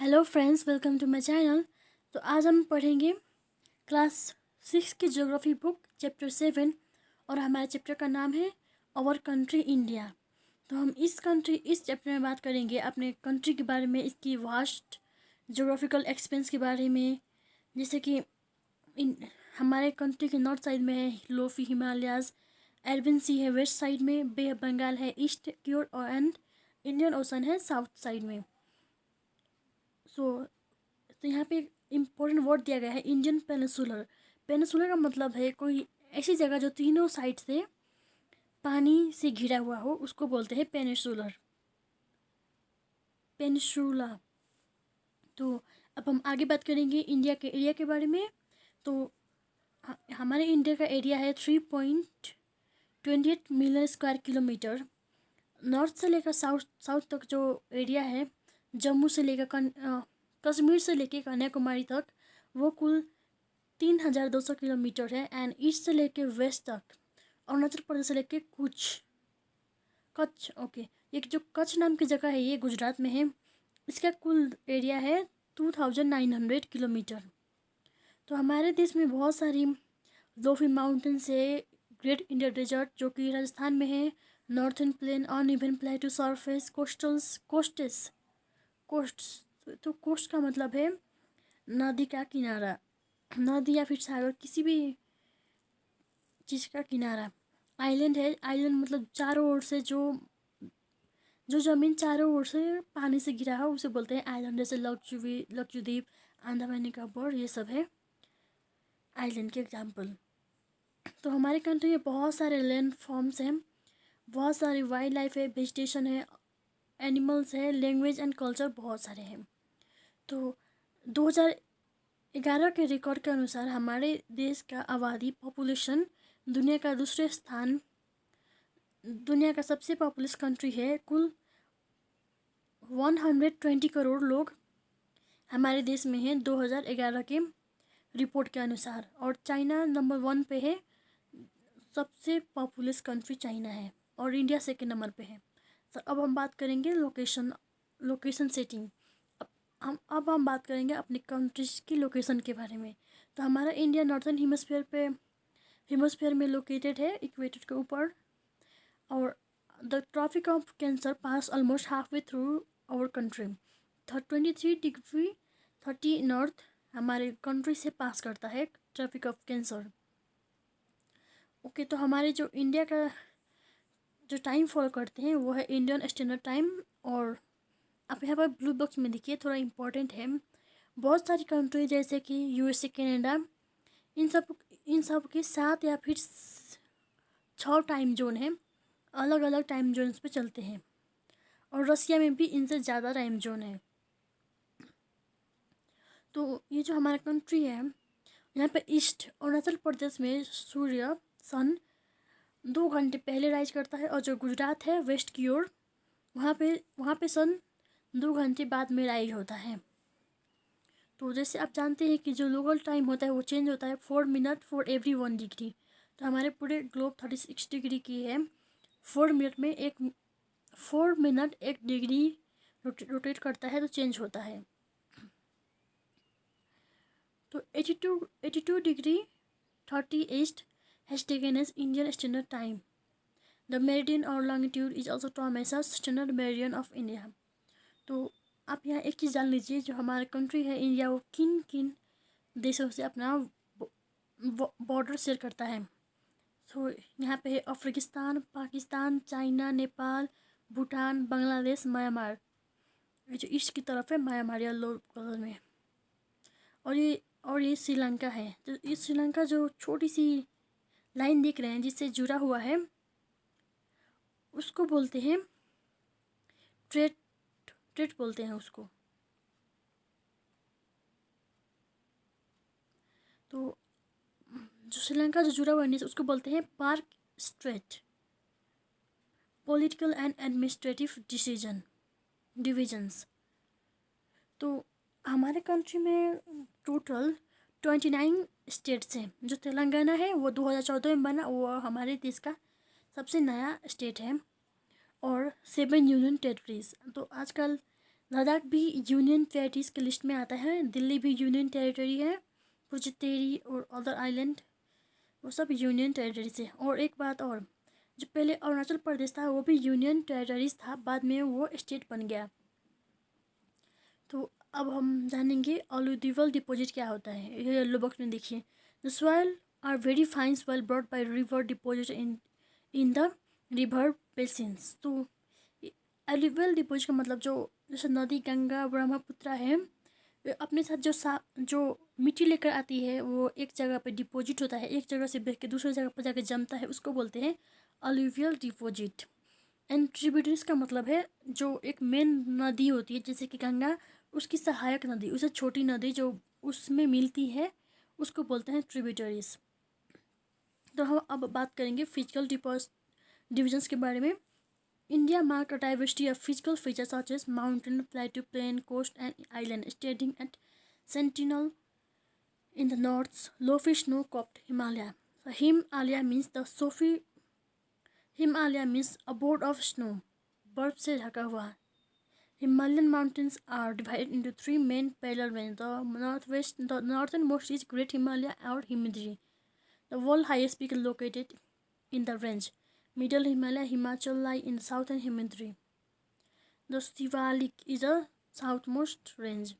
Hello friends, welcome to my channel. तो आज हम पढ़ेंगे क्लास 6 की ज्योग्राफी बुक चैप्टर 7 और हमारे चैप्टर का नाम है आवर कंट्री इंडिया। तो हम इस चैप्टर में बात करेंगे अपने कंट्री के बारे में, इसकी वास्ट ज्योग्राफिकल एक्सपेंस के बारे में। जैसे कि हमारे कंट्री के नॉर्थ साइड में है लोफी हिमालयाज़, एरबिन सी है वेस्ट साइड में, बे ऑफ बंगाल है ईस्ट की ओर और एंड इंडियन ओशन है साउथ साइड में। तो यहाँ पे एक इम्पोर्टेंट वर्ड दिया गया है इंडियन पेनिसुलर। पेनिसुलर का मतलब है कोई ऐसी जगह जो तीनों साइड से पानी से घिरा हुआ हो, उसको बोलते हैं पेनिसुलर, पेनिसुला। तो अब हम आगे बात करेंगे इंडिया के एरिया के बारे में। तो हमारे इंडिया का एरिया है 3.28 मिलियन स्क्वायर किलोमीटर। नॉर्थ से लेकर साउथ तक जो एरिया है, जम्मू से लेकर कश्मीर से लेकर कन्याकुमारी तक, वो कुल 3,200 किलोमीटर है। एंड ईस्ट से लेकर वेस्ट तक, अरुणाचल प्रदेश से लेकर कच्छ, ओके, ये जो कच्छ नाम की जगह है ये गुजरात में है। इसका कुल एरिया है 2,900 किलोमीटर। तो हमारे देश में बहुत सारी लोफी माउंटेन्स है, ग्रेट इंडिया डेजर्ट जो कि राजस्थान में है, northern plain, uneven plateau surface, coasts. तो कोस्ट का मतलब है नदी का किनारा, नदी या फिर सागर, किसी भी चीज़ का किनारा। आइलैंड है, आइलैंड मतलब चारों ओर से जो ज़मीन चारों ओर से पानी से घिरा है उसे बोलते हैं आइलैंड। जैसे लक्षद्वीप, अंडमान निकोबार, ये सब है आइलैंड के एग्जाम्पल। तो हमारे कंट्री में बहुत सारे लैंड फॉर्म्स हैं, बहुत सारी वाइल्ड लाइफ है, वेजिटेशन है, एनिमल्स है, लैंग्वेज एंड कल्चर बहुत सारे हैं। तो 2011 के रिकॉर्ड के अनुसार हमारे देश का आबादी पॉपुलेशन दुनिया का सबसे पॉपुलस कंट्री है। कुल 120 करोड़ लोग हमारे देश में हैं 2011 के रिपोर्ट के अनुसार। और चाइना नंबर 1 पे है, सबसे पॉपुलस कंट्री चाइना है, और इंडिया सेकेंड नंबर पे है। तो अब हम बात करेंगे लोकेशन सेटिंग। अब हम बात करेंगे अपनी कंट्रीज की लोकेशन के बारे में। तो हमारा इंडिया नॉर्थन हेमिस्फीयर में लोकेटेड है, इक्वेटर के ऊपर। और the tropic of cancer pass almost half way through our country. 23 degree 30 north हमारे कंट्री से पास करता है ट्रॉपिक ऑफ कैंसर। ओके, तो हमारे जो इंडिया का जो टाइम फॉलो करते हैं वो है इंडियन स्टैंडर्ड टाइम। और आप यहाँ पर ब्लू बॉक्स में देखिए, थोड़ा इम्पोर्टेंट है। बहुत सारी कंट्री जैसे कि यूएसए, कनाडा, इन सब के 7 या फिर 6 टाइम जोन है, अलग अलग टाइम जोन्स पे चलते हैं। और रसिया में भी इनसे ज़्यादा टाइम जोन है। तो ये जो हमारा कंट्री है, यहाँ पे ईस्ट अरुणाचल प्रदेश में सूर्य सन 2 घंटे पहले राइज करता है, और जो गुजरात है वेस्ट की ओर, वहाँ पे सन 2 घंटे बाद में राइज होता है। तो जैसे आप जानते हैं कि जो लोकल टाइम होता है वो चेंज होता है 4 मिनट फॉर एवरी 1 डिग्री। तो हमारे पूरे ग्लोब 36 डिग्री की है, 4 मिनट 1 डिग्री रोटेट करता है, तो चेंज होता है। तो 82 degree 30 east has taken as Indian standard time. The meridian और longitude is also term as standard meridian of India. तो आप यहाँ एक चीज़ जान लीजिए, जो हमारा कंट्री है इंडिया, वो किन किन देशों से अपना बॉर्डर शेयर करता है। तो यहाँ पे है अफगानिस्तान, पाकिस्तान, चाइना, नेपाल, भूटान, बांग्लादेश, म्यांमार। ये जो ईस्ट की तरफ है म्यांमार येलो कलर में। और ये श्रीलंका है। तो ये श्रीलंका जो छोटी सी लाइन देख रहे हैं जिससे जुड़ा हुआ है, उसको बोलते हैं ट्रेट बोलते हैं उसको। तो जो श्रीलंका जो जुड़ा हुआ है उसको बोलते हैं park straight. Political and administrative divisions. तो हमारे कंट्री में टोटल 29 स्टेट्स हैं। जो तेलंगाना है वो 2014 में बना, वो हमारे देश का सबसे नया स्टेट है। और 7 यूनियन टेरिटरीज। तो आजकल लद्दाख भी यूनियन टेरिटरीज की लिस्ट में आता है। दिल्ली भी यूनियन टेरिटरी है। पुडुचेरी और अदर आइलैंड वो सब यूनियन टेरिटरीज है। और एक बात और, जो पहले अरुणाचल प्रदेश था वो भी यूनियन टेरिटरीज था, बाद में वो स्टेट बन गया। तो अब हम जानेंगे अलूवियल डिपॉजिट क्या होता है। ये येलो बॉक्स में देखिए, the soil are very fine soil brought by river deposit in the river basins. तो अलूवियल डिपॉजिट का मतलब जो जैसे नदी गंगा ब्रह्मपुत्र है, वे अपने साथ जो मिट्टी लेकर आती है वो एक जगह पे डिपॉजिट होता है, एक जगह से बह के दूसरी जगह पर जाकर जमता है, उसको बोलते हैं अलूवियल डिपॉजिट। एंड ट्रिब्यूटरीज का मतलब है जो एक मेन नदी होती है जैसे कि गंगा, उसकी सहायक नदी, उसे छोटी नदी जो उसमें मिलती है उसको बोलते हैं ट्रिब्यूटरीज। तो हम अब बात करेंगे फिजिकल डिविजन्स के बारे में। India mark a diversity of physical features such as mountain, plateau, plain, coast, and island, standing at Sentinel in the north, low-fish snow-capped Himalaya. So Himalaya means Himalaya means abode of snow, बर्फ से ढका हुआ। Himalayan mountains are divided into three main parallel ranges. The northernmost is Great Himalaya or Himadri, the world highest peak located in the range. Middle Himalaya, Himachal lie in the southern Himadri. The Shivalik is a southmost range.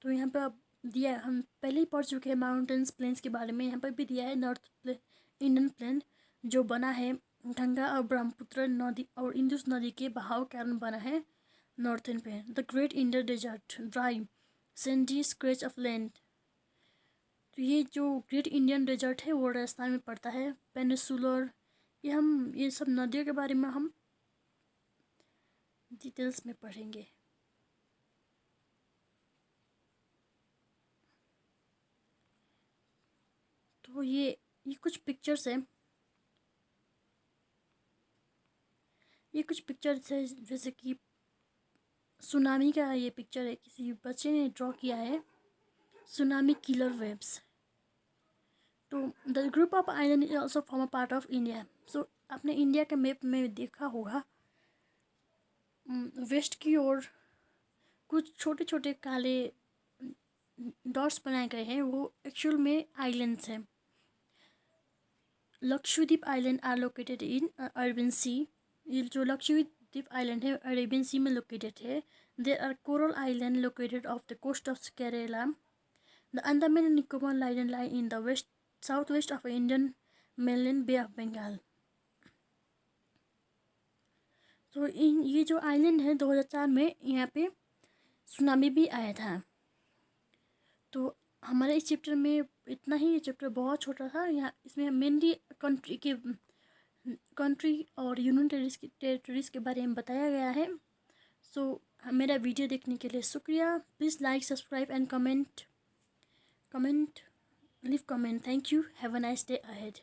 तो यहाँ पे अब दिया है, हम पहले ही पढ़ चुके हैं माउंटेन्स प्लेन्स के बारे में। यहाँ पर भी दिया है इंडियन प्लेन जो बना है गंगा और ब्रह्मपुत्र नदी और इंडस नदी के बहाव के कारण बना है नॉर्थन पे। The great Indian desert dry sandy stretch of land. तो ये जो ग्रेट इंडियन डेजर्ट है वो राजस्थान में पड़ता है। पेनिसुलर, ये सब नदियों के बारे में हम डिटेल्स में पढ़ेंगे। तो ये कुछ पिक्चर्स हैं, ये कुछ पिक्चर्स है जैसे कि सुनामी का ये पिक्चर है, किसी बच्चे ने ड्रॉ किया है, सुनामी किलर वेव्स। तो the group of island is also form a part of India. So आपने इंडिया के मैप में देखा होगा, वेस्ट की ओर कुछ छोटे छोटे काले डॉट्स बनाए गए हैं, वो एक्चुअल में आइलैंड्स हैं। Lakshadweep island are located in Arabian sea. ये जो लक्षद्वीप आइलैंड है अरेबियन सी में लोकेटेड है। There are coral island located off the coast of Kerala. The Andaman and Nicobar island lie in the west south west of Indian mainland bay of Bengal. तो ये जो island है 2004 में यहाँ पे सुनामी भी आया था। तो हमारे इस चैप्टर में इतना ही। ये चैप्टर बहुत छोटा था, यहाँ इसमें मेनली कंट्री और यूनियन टेरिटरीज के बारे में बताया गया है। सो मेरा वीडियो देखने के लिए शुक्रिया। Please like subscribe and comment leave comment. Thank you. Have a nice day ahead.